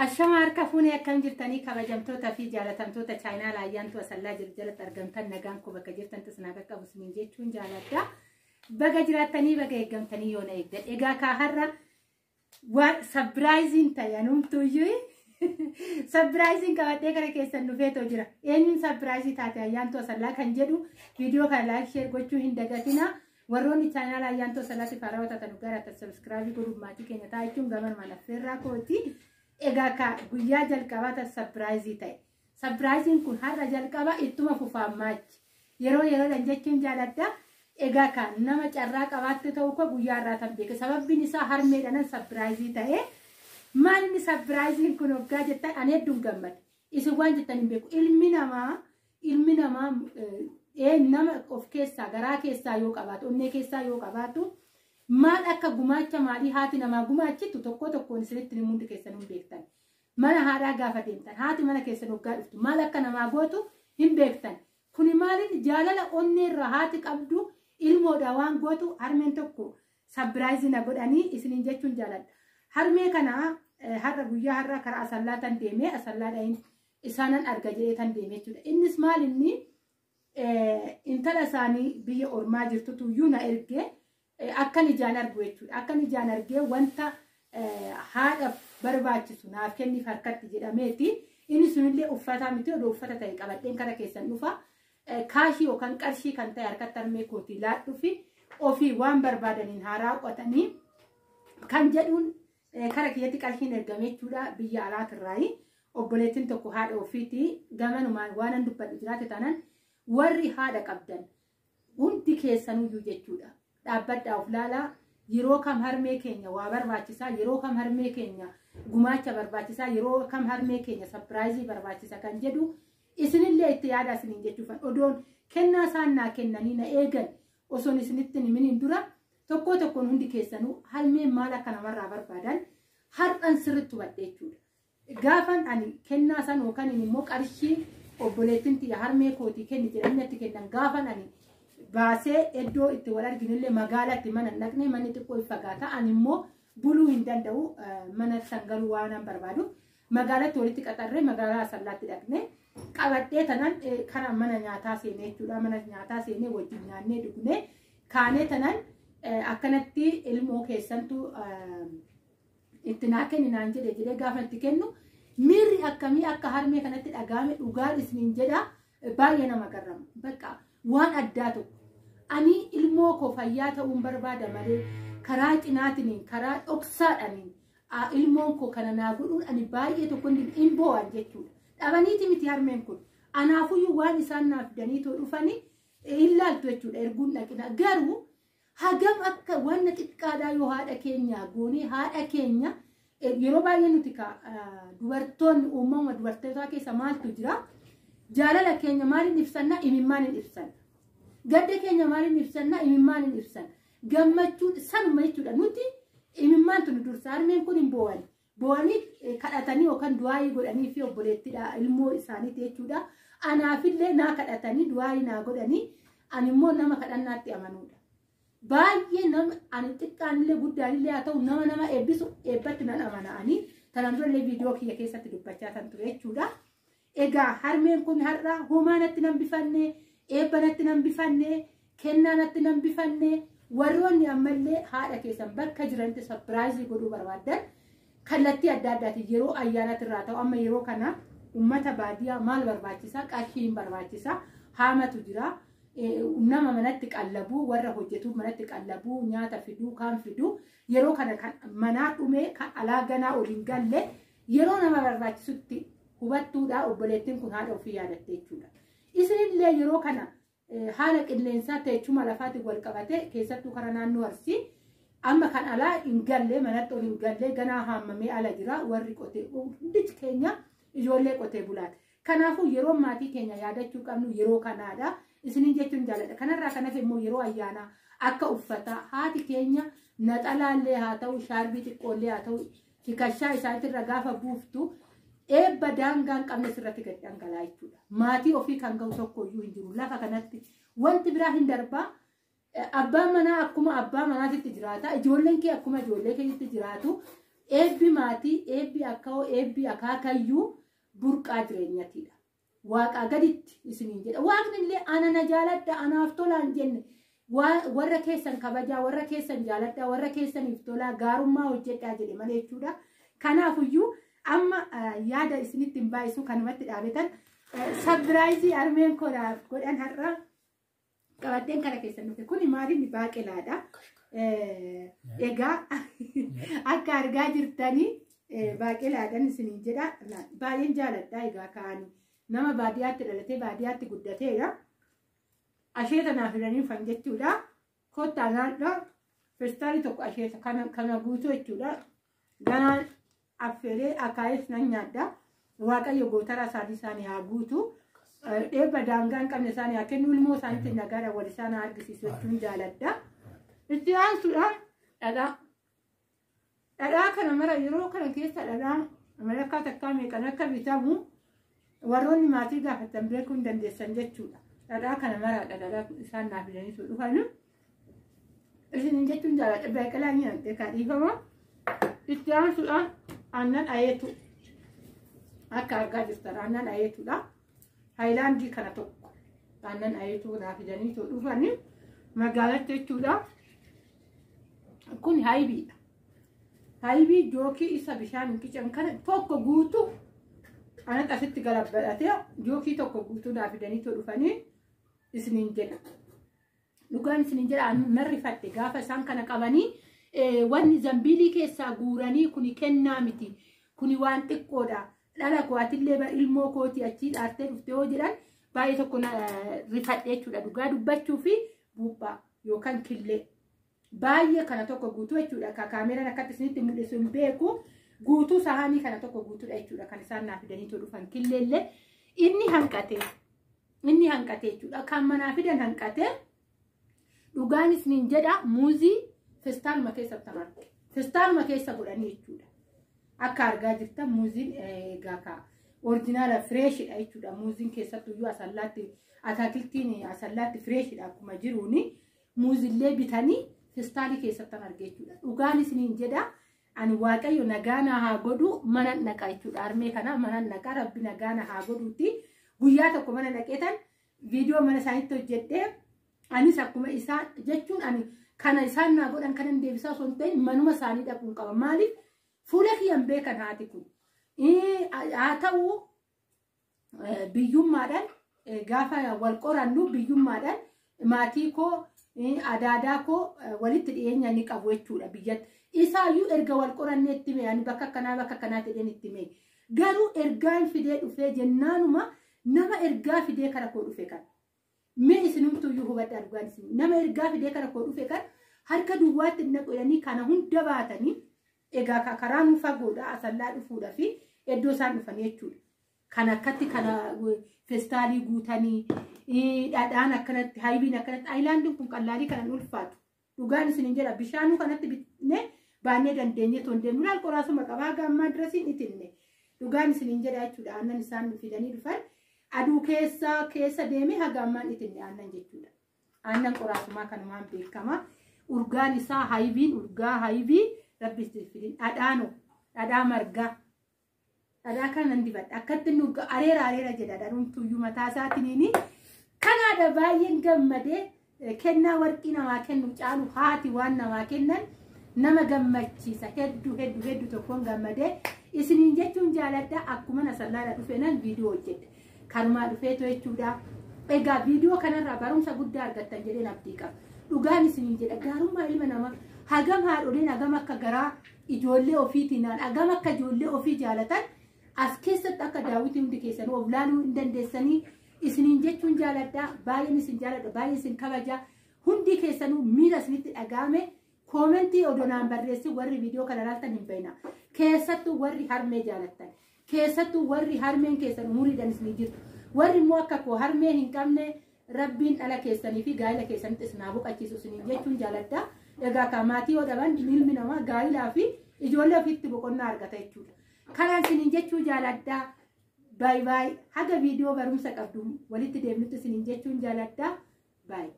Ashamaa harkafuuni akkam jirtanii kabajamtoota fi jaalatamtoota chaayinaa laayyaantu asallaa jirjalatti argamtan nagaan ku bakka jirtan tasnaa qaqqabu isiniin jechuun jaaladha. Baga jiraattanii baga eeggamtanii yoo na eegdan. Egaa kaa har'a waan sabiraayiziin ta'anumtuyyuu sabiraayiziin qabatee gara keessan dhufeetoo jira. Eenyuun sabiraayizii taate ayyaantu asallaa kan jedhu viidiyoo kana laayik sheer gochuu hin dagatina. Warroonni chaayinaa laayyaantu asallaatti faarawwata tanu gara sabskiraaybii godhuuf maatii keenya ta'a jechuun gama manafeerraa kooti. Egaa ka guyyaa jalqabaa sabiraayizii ta'e. Sabiraayiziin kun har'a jalqaba ittuma fufaamaachi. Yeroo jechuun jaaladha. Egaa ka nama carraa qabaatti ta'u ko guyyaa irraa tan beeka. Sababbiin isaa harmeedhaan sabiraayizii ta'e. Maal inni sabiraayiziin kun hoggaa jettan ani hedduun gammada. Isin waan jettan hin beeku. Ilmi namaa nama of keessaa garaa keessaa yoo qabaatu onnee keessaa yoo qabaatu. Maal akka gumaacha maalii haati namaa gumaachitu tokko tokkoon isinitti himuun keessan hin beektan. Mana haadhaa gaafa deemtan haati mana keessan hoggaa dhuftu maal akka namaa gootu hin beektan. Kuni maaliin jaalala onneerraa haati qabdu ilmoodhaa waan gootu harmeen tokko sabiraayizii na godhanii isiniin jechuun jaaladha. Harmee kana har'a guyyaa har'aa karaa asallaa tan deemee asallaadhaan isaanan arga jedhee tan deemee jechuudha. Innis maal inni intala isaanii biyya ormaa jirtutu iyyuu na ergee. Akkan ijaan argu jechuudha. Akkan ijaan argee wanta haadha barbaachisu naaf kenniif harkatti jedhameeti. Inni sunillee uffataa miti odoo uffata ta'e qabadheen kara keessan dhufa. Kaashii yookaan qarshii kan ta'e harkatti harmee kootii laadhuu fi ofii waan barbaadaniin haaraa qotanii kan jedhuun kara kiyyatti qarshiin ergame jechuudha biyya alaatirraayi. Obboleettiin tokko haadha ofiitii gamanumaan waan dubbadhu jiraate tanan warri haadha qabdan hundi keessanuyyuu jechuudha. Dhaabbadhaa of laalaa yeroo kam harmee keenya waa barbaachisaa yeroo kam harmee keenya gumaacha barbaachisaa yeroo kam harmee keenya sabiraayizii barbaachisa kan jedhu isinillee itti yaadaa isiniin jechuufan odoon kennaa isaan naa kennanii na eegan osoon isinitti himiniin dura tokko tokkoon hundi keessanuu harmeen maal akka namarraa barbaadan har'an sirritti hubadhe jechuudha. Gaafan ani kennaa san yookaan immoo qarshii obboleettiin tiyya harmee kootii kenni jedhanii natti kennan gaafan ani baasee iddoo itti wal arginillee magaalaatti mana naqnee manni xiqqoo fagaata ani immoo buluu hin danda'u mana sangaluu waan barbaadu magaalatti walitti qaxarree magaalaa asallaatti dhaqnee qabadhee tanan kana mana nyaataa seenee jechuudha mana nyaataa seenee wajjin nyaannee dhugnee kaanee tanan akkanatti ilmoo keessantu itti naa kenni naan jedhee gaafa itti kennu miirri akkamii akka harmee kanatti dhagaame dhugaan isiniin jedha baay'ee nama garrama bakka waan addaa tokko. Ani ilmoo koo fayyaa ta'uun barbaada malee karaa cinaatiin karaa dhoksaadhaan ilmoon koo kana naa godhuun ani baay'ee tokko hin boo'an jechuudha. Dhabaniiti miti harmeen kun anaafuyyuu waan isaan naaf fidanii dhufanii ilaaltu jechuudha erguun dhaqina garuu hagam akka wanna xiqqaadhaa yoo haadha keenya goonee haadha keenya yeroo baay'ee nuti dubartoonni uumama dubartootaa keessa maaltu jira jaalala keenya maaliin ibsanna imimmaan hin ibsanna. Gadda keenya maaliin ibsanna imimmaan hin ibsanna. Gammachuu sanuma jechuudha nuti imimmaan tunu dursa harmeen kun hin boo'anii kadhatanii yookaan du'aayii godhanii fi obboleettidha ilmoo isaaniiti jechuudha. Anaafillee naa kadhatanii du'aayii naa godhanii ani immoo nama kadhannaatti amanuudha. Baay'ee nama ani xiqqaanillee guddaanillee haa ta'u nama eebbisu eebbatti nan amana'anii tanan durallee viidiyoo kiyya keessatti dubbachaa kan ture jechuudha. Egaa harmeen kun har'a homaa natti nan bifannee eebba natti nan bifannee kennaa natti nan bifannee warroonni ammallee haadha keessan bakka jiranitti sabiraayizii godhuu barbaadan kallattii adda addaatiin yeroo ayyaanatirraa ta'u amma yeroo kana uummata baadiyyaa maal barbaachisaa qarshiin barbaachisaa haamatu jira nama manatti qallabuu warra hojjetu manatti qallabuu nyaata fiduu kaan fiduu yeroo kana kan manaa dhumee kan alaa ganaa oliin galle yeroo nama barbaachisutti hubattuudha obboleettiin kun haadha ofii yaadatte jechuudha. Isinillee yeroo kana haala qilleensaa teechuma lafaatiin wal qabate keessattuu karaa naannoo Arsii amma kan alaa hin galle manatti ol hin galle ganaa haamamee ala jira warri qotee hundi keenya ijoollee qotee bulaati. Kanaafuu yeroo maatii keenya yaadachuu qabnu yeroo kanaadha. Isiniin jechuun jaaladha. Kanarraa kanas immoo yeroo ayyaanaa akka uffataa haati keenya naxalaallee haa ta'u shaarbii xiqqoollee haa ta'u tikashaa isaatirra gaafa buuftu eebba daangaan qabne sirratti gad dhangalaa jechuudha. Maatii ofii kan ga'u tokko iyyuu hin jiru. Lafa kanatti wanti biraa hin darbaa. Abbaan manaa akkuma abbaa manaatitti jiraata. Ijoolleen kee akkuma ijoollee keetitti jiraatu. eebbi maatii eebbi akka'oo eebbi akaakayyuu burqaa jireenyatiidha. Waaqa gaditti isiniin jedha. Waaqni illee ana na jaaladha anaaf tolaan jenne warra keessan kabajaa warra keessan jaaladha warra keessaniif tolaa gaarummaa hojjedhaa jedhe malee jechuudha. Kanaafuyyuu amma yaada isinitti hin baay'isu kanumatti dhaabetan sabiraayizii armeen koraaf godhan har'a qabadheen kana keessan dhufe kun maaliin baaqelaadha. Egaa akka argaa jirtanii baaqelaadhaan isiniin jedha baay'een jaaladha. Egaa kaanii nama baadiyyaatti dhalatee baadiyyaatti guddateedha. Asheeta naaf hidhanii fan jechuudha. Kottaa naannoo feestaalii tokko asheeta kana guutuu jechuudha. Ganaan affeelee akaayes nan nyaadha. Waaqayyo gootara isaanii haa guutu. Dheebba daangaa hin qabne isaanii haa kennu. Ilmoo isaaniitti nagaadha wal isaan haa argisiisu jechuun jaaladha. Itti aansuudhaan dhadhaa. Dhadhaa kana mara yeroo kana keessa dhadhaa malakkaa takkaa meeqan akka bitamu warroonni maatii gaafatan beekuu hin dandeessan jechuudha. Dhadhaa kana maraadha dhadhaa isaan naaf hidhanii dhufan. Isin jechuun jaaladha baaqelaa nyaadde kan dhiifama. Itti aansuudhaan aannan ayeetu akka argaa jirtan aannan ayeetuudha. Haayilaandii kana tokko aannan ayeetu naaf hidhanii dhufan magaalatti jechuudha. Kun haayibiidha. Haayibii jookii isa bishaan hin qican kana tokko guutuu anan asitti galabbadhatee jookii tokko guutuu naaf hidhanii dhufanii isiniin jedha. Dhugaan isiniin jedha marri fadhe gaafa isaan kana qabanii wanni zambiilii keessaa guuranii kuni kennaa miti. Kuni waan xiqqoodha. Dhala kootillee ilmoo kooti achii dhaartee dhuftee yoo jedhan baay'ee tokko rifadhe jechuudha. Dhugaa dubbachuu fi buuphaa yookaan killee. Baay'ee kana tokko guutuu jechuudha. Kaameraan akkatti isinitti mul'isu hin beeku. Guutuu sahaanii kana tokko guutuudha jechuudha. Kan isaan naaf hidhanii dhufan killeellee inni hanqate jechuudha. Kan manaa fidan hanqate. Dhugaan isiniin jedha muuzii feestaaluma keessatti marge. Feestaaluma keessa godhanii jechuudha. Akka argaa jirtan muuziin egaa originaala fireeshidha jechuudha. Muuziin keessattuyyuu asallaatti ataakiltiin asallaatti fireeshidha akkuma jiruuni. Muuzillee bitanii feestaalii keessatti marge jechuudha. Dhugaan isiniin jedha. Ani waaqayyo nagaana haa godhu mana naqa jechuudha. Armee kana mana naqa rabbi nagaana haa godhuuti. Guyyaa tokko mana naqeetan viidiyoo mana isaaniitti hojjedhee anis akkuma isaan jechuun ani kana isaan naa godhan kanan deebisaa osoo hin ta'in manuma isaanii dhaquun qaba. Maaliif fuula kiyyan beekan haati kun. Haa ta'u biyyummaadhaan gaafa wal qorannu biyyummaadhaan maatii koo adaadaa koo walitti dhiyeenya ni qabu jechuudha biyyatti. Isaayyuu erga wal qoranneetti mee ani bakka kanaa ta'een itti mee garuu ergaan fidee dhufee jennaanuma nama ergaa fidee kara koo dhufe kan mee isinumtuyyuu hubadhaa dhugaan isin nama ergaa fidee kara koo dhufe kan harka duwwaatti naqoyanii kana hunda baatanii egaa karaa nu fagoodha asallaa dhufuudha fi iddoo isaan dhufan jechuudha. Kan akkatti kana feestaalii guutanii dhadhaan akkanatti haayibiin akkanatti aayilaandiin kun qallaalii kanan ulfaatu. Dhugaan isiniin jedha bishaanuu kanatti bitnee baannee dandeenye toondee muraal qoraasuma qabaa gammaa dirasiin itinne. Dhugaan isiniin jedha jechuudha. Aannan isaan fidanii dhufan aduu keessa deemee haga ammaan itinne aannan jechuudha. Aannan qoraasumaa kanumaan beekama. Urgaan isaa haayibiin urgaa haayibii rabbi fidin dhadhaa margaa. Dhadhaa kanan dibadha. Akkatti nu areera jedha dharuumtuyyuu mataa isaatiin kanaadha baay'een gammadee. Kennaa warqii namaa kennu caalu haati waan namaa kennan nama gammachiisa hedduu tokkoon gammadee isiniin jechuun jaaladha akkuma nasallaadha dhufeenan viidiyoo hojjedhe kanumaa dhufeetu jechuudha. Egaa viidiyoo kanarraa barumsa guddaa argattan jedheen abdii qaba. Dhugaan isiniin jedha gaarummaa ilma namaa hagam haadholiin hagam akka garaa ijoollee ofiitiin hagam akka ijoollee ofii jaalatan as keessatti akka daawwitii hundi keessan of laaluu hin dandeessanii. Isiniin jechuun jaaladha baay'een isin jaaladha baay'een isin kabaja hundi keessanuu miira isinitti dhagaame koomentii odonaan barreessi warri viidiyoo kana ilaaltan hin beekna keessattuu warri harmee jaalattan keessattuu warri harmeen keessan umuriidhaan isinii jirtu warri immoo akka koo harmee hin qabne rabbiin dhala keessanii fi gaa'ila keessanitti isinaa boqachiisu isiniin jechuun jaaladha. Egaa kan maatii yoo dhaban ilmi namaa gaa'ilaa fi ijoollee ofiitti boqonnaa argata jechuudha. Kanaan isiniin jechuu jaaladha. Bye bye. Haga video barumsa qabdu walitti deemnutti isiniin jechuun jaaladha. Bye.